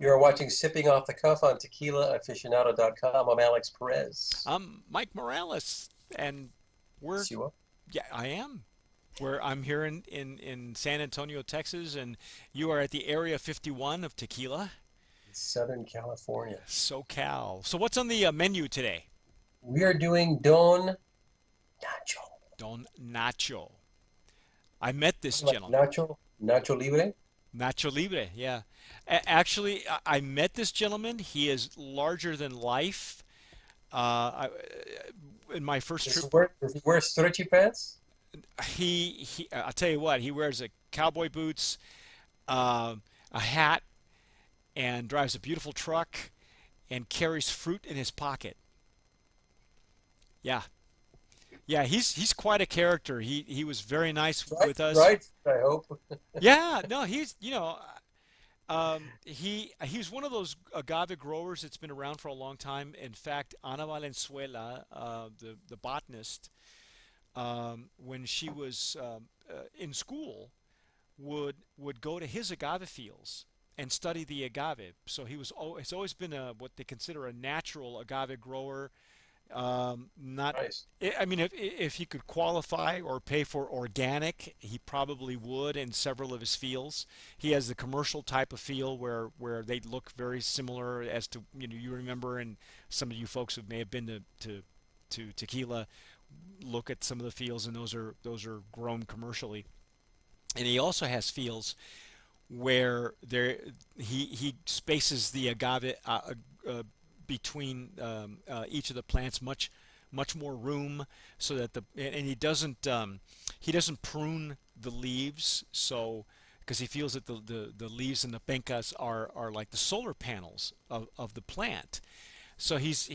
You're watching Sipping Off the Cuff on TequilaAficionado.com. I'm Alex Perez. I'm Mike Morales, and we're Yes, you are. yeah, I am. I'm here in San Antonio, Texas, and you are at the Area 51 of Tequila, In Southern California. SoCal. So what's on the menu today? We are doing Don Nacho. Don Nacho. I met this Like gentleman, Nacho, Nacho Libre. Nacho Libre. Yeah, actually, I met this gentleman. He is larger than life. In my first trip, Does he wear stretchy pants? I'll tell you what, he wears a cowboy boots, uh, a hat, and drives a beautiful truck and carries fruit in his pocket. Yeah, yeah, he's quite a character. He was very nice Right, with us. right. I hope. Yeah, no, he's one of those agave growers that's been around for a long time. In fact, Ana Valenzuela, the botanist, when she was in school, would go to his agave fields and study the agave. So it's always been what they consider a natural agave grower. Not, Nice. I mean, if he could qualify or pay for organic, he probably would in several of his fields. He has the commercial type of field where they look very similar as to you remember, and some of you folks who may have been to tequila look at some of the fields, and those are grown commercially. And he also has fields where he spaces the agave between each of the plants much more room so that and he doesn't prune the leaves, so because he feels that the leaves and the pencas are like the solar panels of the plant. So he's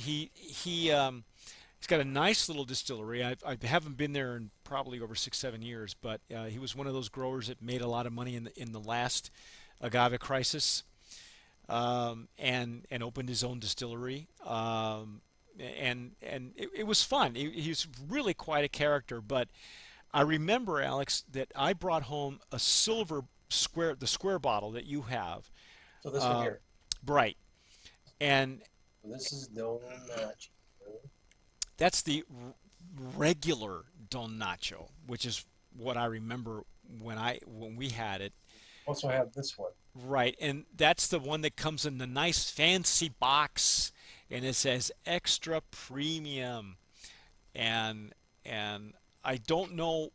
got a nice little distillery. I haven't been there in probably over 6 7 years, but he was one of those growers that made a lot of money in the last agave crisis, and opened his own distillery. And it was fun. He's really quite a character. But I remember, Alex, that I brought home a silver the square bottle that you have, So this one uh, here. bright, and This is Don Nacho. that's the regular Don Nacho, which is what I remember when we had it. Also have this one. Right, and that's the one that comes in the nice fancy box, and it says extra premium, and and I don't know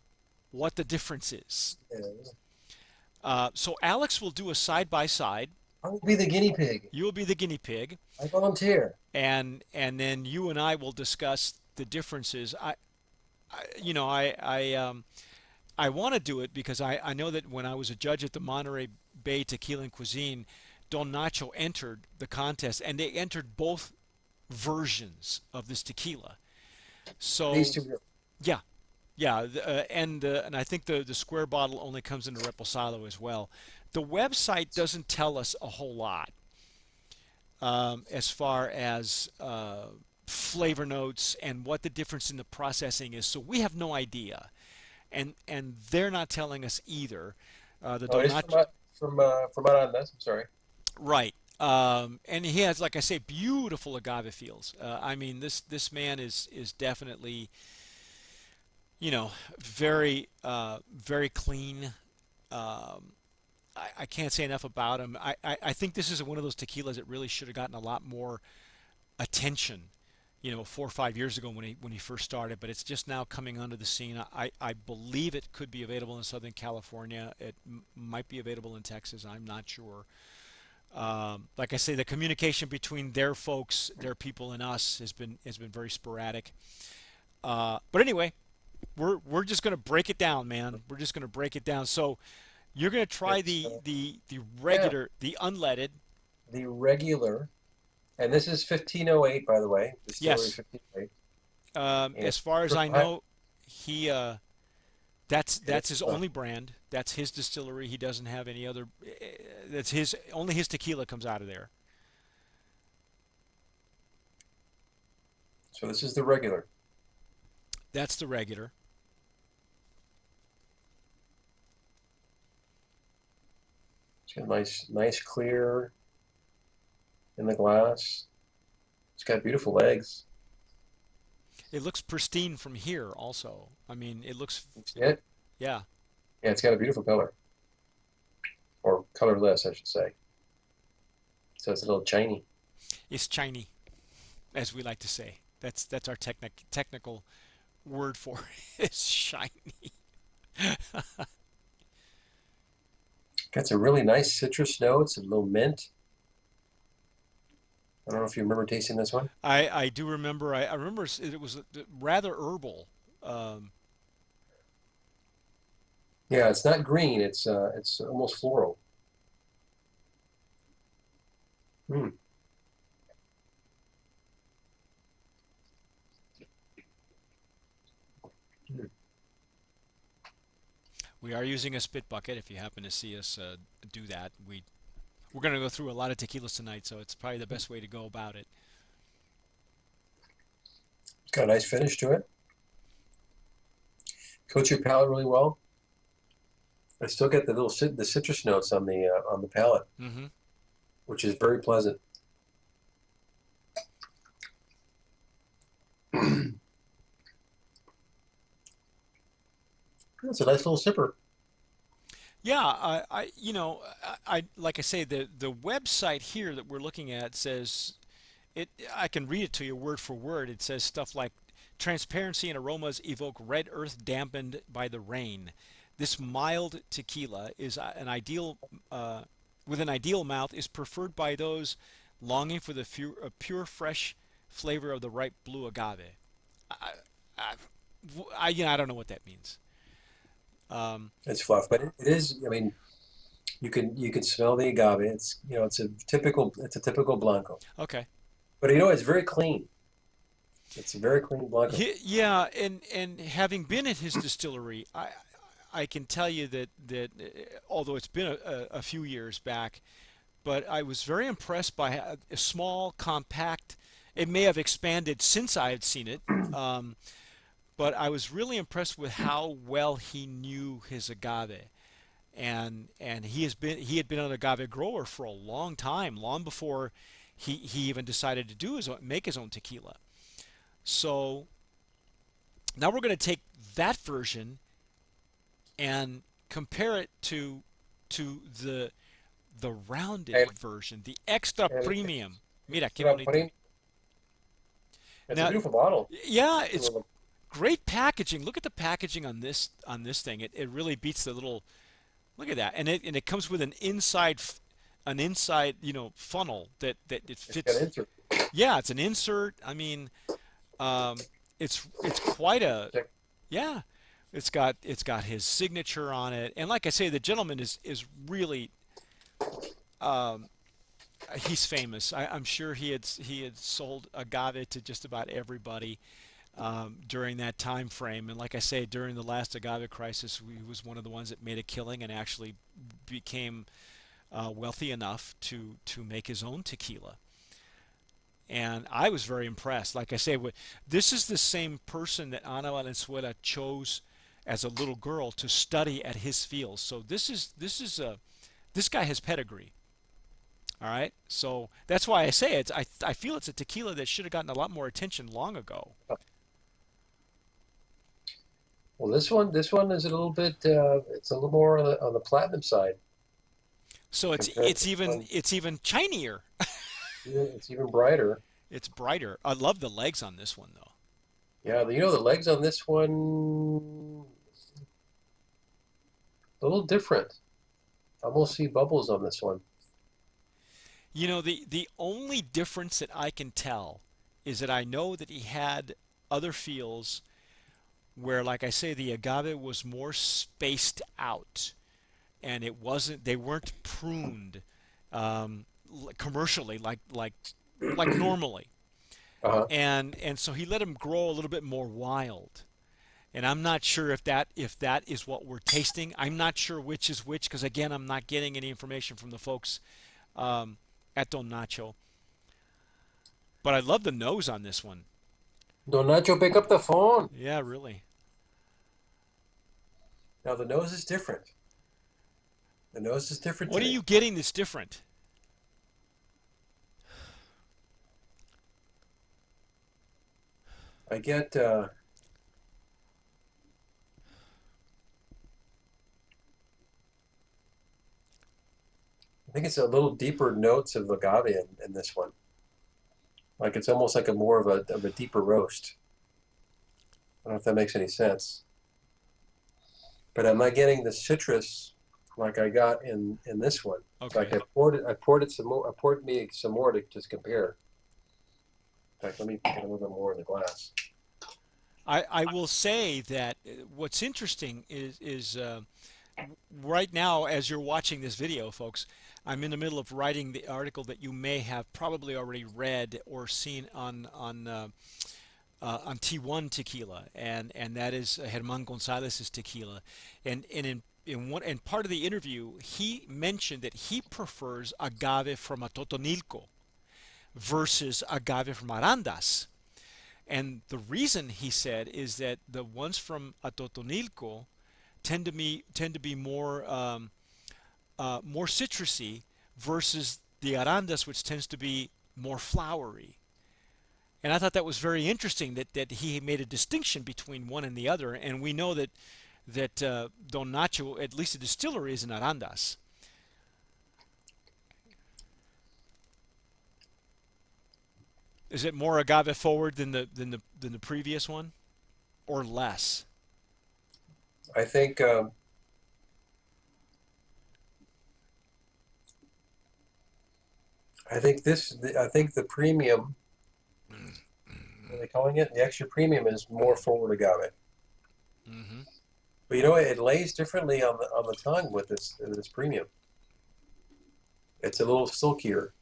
what the difference is. Yeah. So Alex will do a side by side. I will be the guinea pig. You'll be the guinea pig, I volunteer. and then you and I will discuss the differences. I want to do it because I know that when I was a judge at the Monterey Bay Tequila and Cuisine, Don Nacho entered the contest, and they entered both versions of this tequila. These So two. yeah, yeah, and I think the square bottle only comes in a reposado as well. The website doesn't tell us a whole lot as far as flavor notes and what the difference in the processing is. So we have no idea, and they're not telling us either. The Oh, it Don is Nacho, from Arandas. I'm sorry. right? And he has, like I say, beautiful agave fields. I mean, this man is definitely, very very clean. I can't say enough about him. I think this is one of those tequilas that really should have gotten a lot more attention, 4 or 5 years ago when he first started. But it's just now coming onto the scene. I believe it could be available in Southern California. It might be available in Texas. I'm not sure. Like I say, the communication between their folks, their people, and us has been very sporadic. But anyway, we're just gonna break it down, man. We're just gonna break it down. So you're gonna try It's the yeah, regular, the unleaded. the regular, and this is 1508, by the way, Distillery Yes. 1508. And As far as I know, he that's his it's only brand. That's his distillery. He doesn't have any other. That's his only his tequila comes out of there. so this is the regular. That's the regular. It's got a nice, clear. in the glass. It's got beautiful legs. It looks pristine from here also. I mean, it looks, You see it? yeah, Yeah, it's got a beautiful color, or colorless, I should say. So it's a little shiny. it's shiny, as we like to say. That's our technical word for it. It's shiny. Got some really nice citrus notes, a little mint. I don't know if you remember tasting this one. I do remember. I remember it was rather herbal. Um, Yeah, it's not green. It's almost floral. Mm. Mm. we are using a spit bucket. If you happen to see us do that, we're going to go through a lot of tequilas tonight, so it's probably the best way to go about it. It's got a nice finish to it. Coats your palate really well. I still get the citrus notes on the palate, Hmm. which is very pleasant. It's a nice little sipper. Yeah, like I say, the website here that we're looking at says it. I can read it to you word for word. It says stuff like transparency and aromas evoke red earth dampened by the rain. This mild tequila is an ideal with an ideal mouth is preferred by those longing for the pure, fresh flavor of the ripe blue agave. I, I, I don't know what that means. Um, It's fluff, but it is. I mean, you can smell the agave. It's a typical Blanco, okay. but it's very clean. It's a very clean Blanco. Yeah, and having been at his distillery, I can tell you that although it's been a few years back, but I was very impressed by a small, compact. It may have expanded since I had seen it, um, but I was really impressed with how well he knew his agave, and he had been an agave grower for a long time, long before he even decided to make his own tequila. So now we're going to take that version and compare it to the rounded El, version, the extra el premium. Mira qué extra bonito. premium. It's a Now, beautiful bottle. yeah, It's a it's little, great packaging. Look at the packaging on this thing. It really beats the little. Look at that, and it comes with an inside funnel that it it's got fits. insert. Yeah, it's an insert. I mean, it's quite a Check. yeah. It's got his signature on it, and like I say, the gentleman is really um, he's famous. I'm sure he had sold agave to just about everybody during that time frame. And like I say, during the last agave crisis, he was one of the ones that made a killing and actually became wealthy enough to make his own tequila. And I was very impressed. Like I say, this is the same person that Ana Valenzuela chose as a little girl to study at his field. So this guy has pedigree. All right, so that's why I say I feel it's a tequila that should have gotten a lot more attention long ago. Well, this one is a little bit. It's a little more on the platinum side So compared to the one. it's even shinier. It's even brighter. It's brighter. I love the legs on this one though. Yeah, the legs on this one a little different. I almost see bubbles on this one. The only difference that I can tell is that I know that he had other fields where, like I say, the agave was more spaced out, and they weren't pruned commercially like normally, Uh-huh. and so he let them grow a little bit more wild. And I'm not sure if that is what we're tasting. I'm not sure which is which because again, I'm not getting any information from the folks um, at Don Nacho. But I love the nose on this one. Don Nacho, pick up the phone. Yeah, really. Now the nose is different. The nose is different What are today. you getting that's different? I get. I think it's a little deeper notes of agave in this one. Like it's almost like a more of a deeper roast. I don't know if that makes any sense. But I'm not getting the citrus like I got in this one. In fact, Okay. I poured it some more. I poured me some more to just compare. In fact, let me get a little bit more in the glass. I will say that what's interesting is right now, as you're watching this video, folks, I'm in the middle of writing the article that you may have probably already read or seen on T1 tequila, and that is Herman Gonzalez's tequila, and in one and part of the interview, he mentioned that he prefers agave from a Totonilco versus agave from Arandas. And the reason he said is that the ones from Atotonilco tend to be more citrusy versus the Arandas, which tends to be more flowery. And I thought that was very interesting that he made a distinction between one and the other. And we know that Don Nacho, at least the distillery, is in Arandas. Is it more agave forward than the previous one, or less? I think I think the premium. What are they calling it? The extra premium is more forward agave. Mm-hmm. But you know, it lays differently on the tongue with this premium. It's a little silkier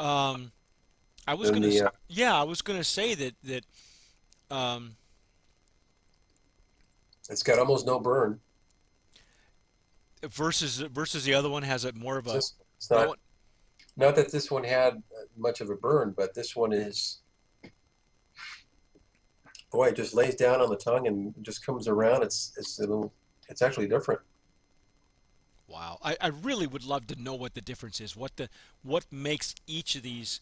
Um, I was than gonna, the. yeah, I was gonna say that um, It's got almost no burn. versus the other one has a more of It's a just it's that not one. not that this one had much of a burn, but this one is boy, it just lays down on the tongue and just comes around. It's a little. It's actually different. Wow, I really would love to know what the difference is. What makes each of these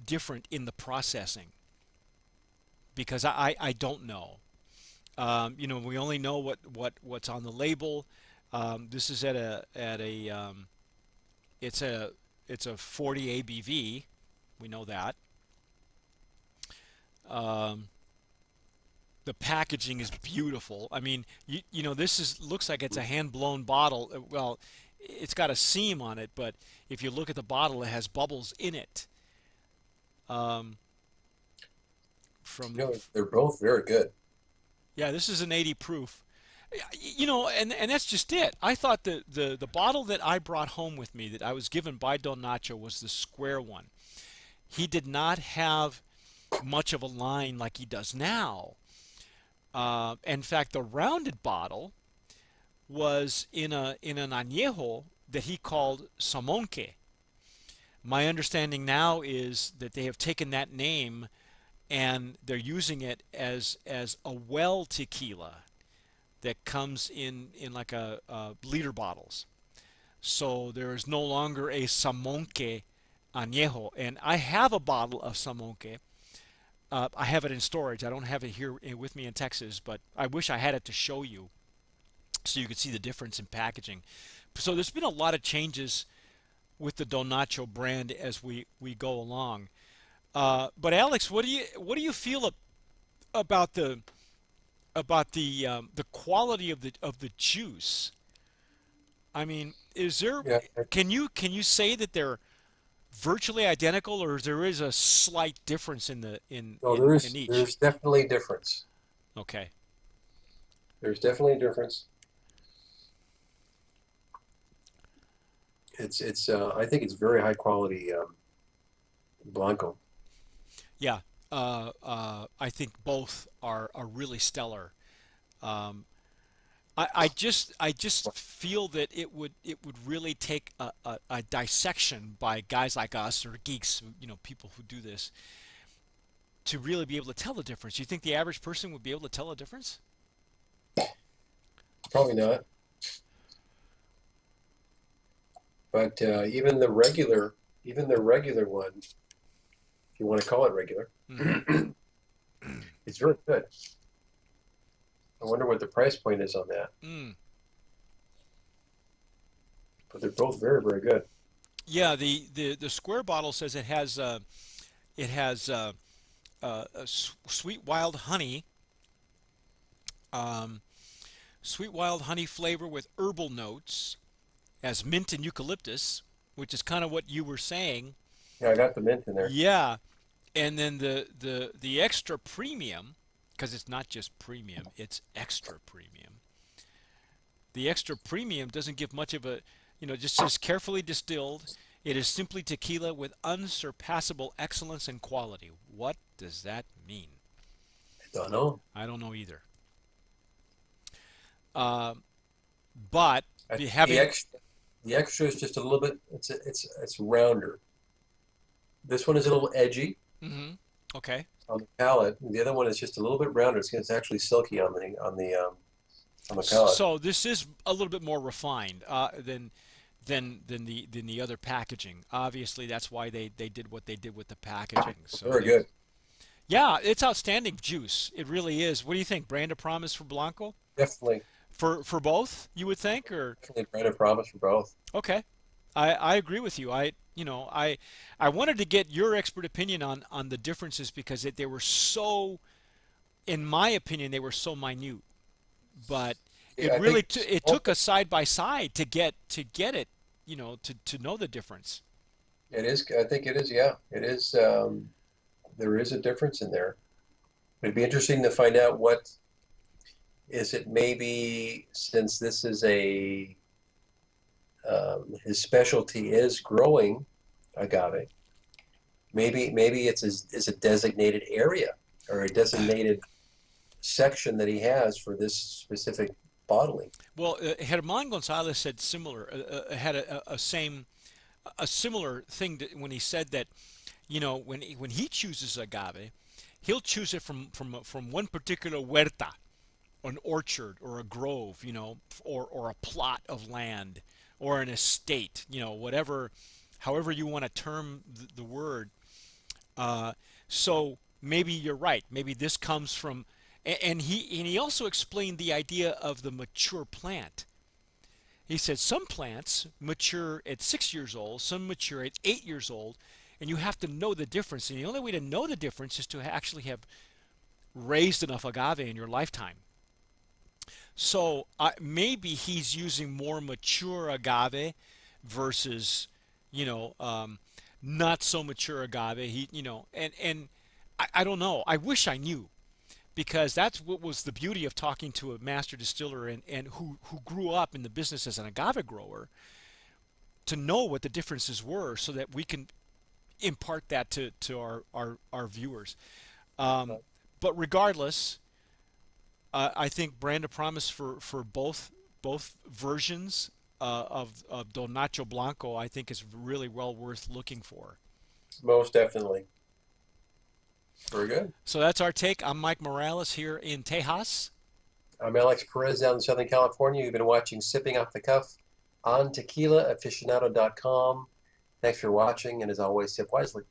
different in the processing? Because I don't know. We only know what's on the label. This is at a it's a it's a 40 ABV. We know that. Um, the packaging is beautiful. I mean, this is looks like it's a hand blown bottle. Well, it's got a seam on it, but if you look at the bottle, it has bubbles in it. Um, You from know, they're both very good. Yeah, this is an 80 proof. And that's just it. I thought the bottle that I brought home with me that I was given by Don Nacho was the square one. He did not have much of a line like he does now. In fact, the rounded bottle was in an añejo that he called Samonque. My understanding now is that they have taken that name and they're using it as a well tequila that comes in like a liter bottles. So there is no longer a Samonque añejo, and I have a bottle of Samonque. I have it in storage. I don't have it here with me in Texas, but I wish I had it to show you so you could see the difference in packaging. So there's been a lot of changes with the Don Nacho brand as we go along. But Alex, what do you feel about the quality of the juice? I mean, is there Yeah. can you say that they're virtually identical, or there is a slight difference in the No, in each? there's definitely a difference. Okay. There's definitely a difference. It's I think it's very high quality Blanco. Yeah. I think both are really stellar. Um, I just feel that it would really take a dissection by guys like us or geeks, people who do this to really be able to tell the difference. You think the average person would be able to tell a difference? Probably not, but even the regular one, if you want to call it regular, Mm-hmm. It's very good. I wonder what the price point is on that. Mm. But they're both very, very good. Yeah, the square bottle says it has sweet wild honey, um, sweet wild honey flavor with herbal notes, as mint and eucalyptus, which is kind of what you were saying. Yeah, I got the mint in there. Yeah, and then the extra premium, because it's not just premium, it's extra premium. The extra premium doesn't give much of a, just says carefully distilled. It is simply tequila with unsurpassable excellence and quality. What does that mean? I don't know. I don't know either. Uh, but I think having, the extra is just a little bit. It's rounder. This one is a little edgy mhm, okay. on the palate. The other one is just a little bit rounder. It's actually silky on the palate. So this is a little bit more refined than the other packaging. Obviously, that's why they did what they did with the packaging. So Very they, good. yeah, it's outstanding juice. It really is. What do you think? Brand of promise for Blanco? Definitely, For both, you would think, or definitely brand of promise for both. okay. I agree with you. I wanted to get your expert opinion on the differences because they were so, in my opinion, they were so minute. But it Yeah, I think really it took us side by side to get it, to know the difference. it is. I think it is. Yeah, it is. There is a difference in there. It'd be interesting to find out what is it. Maybe since this is a his specialty is growing agave. Maybe it's a designated area or a designated section that he has for this specific bottling. Well, Herman Gonzalez said similar, had a similar thing when he said that, when he chooses agave, he'll choose it from one particular huerta, an orchard or a grove, or a plot of land or an estate, whatever, however you want to term the word. Uh, so maybe you're right. Maybe this comes from, and he also explained the idea of the mature plant. He said some plants mature at 6 years old, some mature at 8 years old, and you have to know the difference. And the only way to know the difference is to actually have raised enough agave in your lifetime. So maybe he's using more mature agave versus, you know, um, not so mature agave. And I don't know. I wish I knew because that's what was the beauty of talking to a master distiller and who grew up in the business as an agave grower to know what the differences were so that we can impart that to our viewers. Um, but regardless, I think brand of promise for both versions of Don Nacho Blanco, I think is really well worth looking for. Most definitely. Very good. So that's our take. I'm Mike Morales here in Tejas. I'm Alex Perez down in Southern California. You've been watching Sipping Off the Cuff on tequilaaficionado.com. Thanks for watching, and as always, sip wisely.